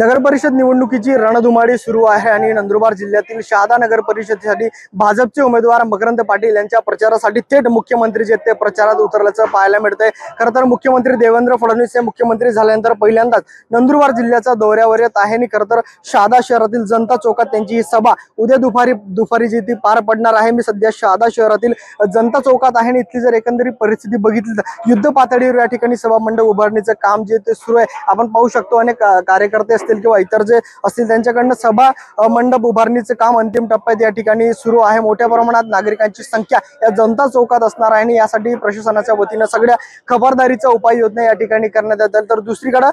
नगर परिषद निवडणुकीची रणधुमाळी सुरू आहे आणि नंदुरबार जिल्ह्यातील शहादा नगर परिषदेसाठी भाजपचे उमेदवार मकरंद पाटील यांच्या प्रचारासाठी थेट मुख्यमंत्री जे ते प्रचारात उतरल्याचं पाहायला मिळतंय। खरं तर मुख्यमंत्री देवेंद्र फडणवीस हे मुख्यमंत्री झाल्यानंतर पहिल्यांदाच नंदुरबार जिल्ह्याच्या दौऱ्यावर येत आहे आणि खरं तर शहादा शहरातील जनता चौकात त्यांची ही सभा उद्या दुपारी जी ती पार पडणार आहे। मी सध्या शहादा शहरातील जनता चौकात आहे आणि इथली जर एकंदरीत परिस्थिती बघितली तर युद्ध पातळीवर या ठिकाणी सभा मंडप उभारणीचं काम जे ते सुरू आहे। आपण पाहू शकतो अनेक कार्यकर्ते असतील किंवा इतर जे असतील त्यांच्याकडनं सभा मंडप उभारणीचं काम अंतिम टप्प्यात या ठिकाणी सुरू आहे। मोठ्या प्रमाणात नागरिकांची संख्या या जनता चौकात असणार आहे आणि यासाठी प्रशासनाच्या वतीने सगळ्या खबरदारीचा उपाययोजना या ठिकाणी करण्यात येतात। तर दुसरीकडे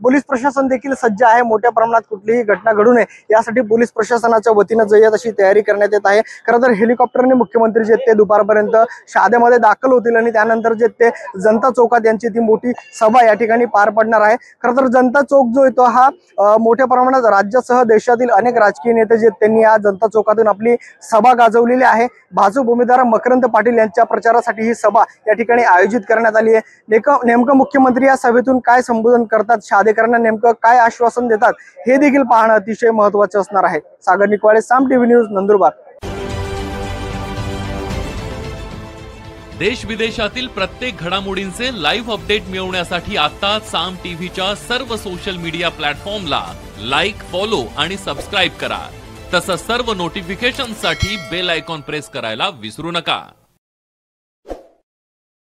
पोलीस प्रशासन देखील सज्ज आहे। मोठ्या प्रमाणात कुठलीही घटना घडू नये यासाठी पोलीस प्रशासनाच्या वतीने जय्यत अशी तयारी करण्यात येत आहे। खरं तर हेलिकॉप्टरने मुख्यमंत्री जे ते दुपारपर्यंत शहाद्यामध्ये दाखल होतील आणि त्यानंतर जे ते जनता चौकात यांची ती मोठी सभा या ठिकाणी पार पडणार आहे। खरं तर जनता चौक जो येतो हा मोठ्या प्रमाणात राज्यासह देशातील अनेक राजकीय नेते जे त्यांनी या जनता चौकातून आपली सभा गाजवलेली आहे। भाजप उमेदवार मकरंद पाटील यांच्या प्रचारासाठी ही सभा या ठिकाणी आयोजित करण्यात आली आहे। नेमकं मुख्यमंत्री या सभेतून काय संबोधन करतात, शहादेकरांना नेमकं काय आश्वासन देतात हे देखील पाहणं अतिशय महत्त्वाचं असणार आहे। सागर निकवाडे, साम टीव्ही न्यूज, नंदुरबार। देश विदेशातील प्रत्येक घडामोडींचे लाईव्ह अपडेट मिळवण्यासाठी आता साम टीव्हीच्या सर्व सोशल मीडिया प्लॅटफॉर्मला लाईक, फॉलो आणि सबस्क्राईब करा। तसंच सर्व नोटिफिकेशनसाठी बेल आयकॉन प्रेस करायला विसरू नका।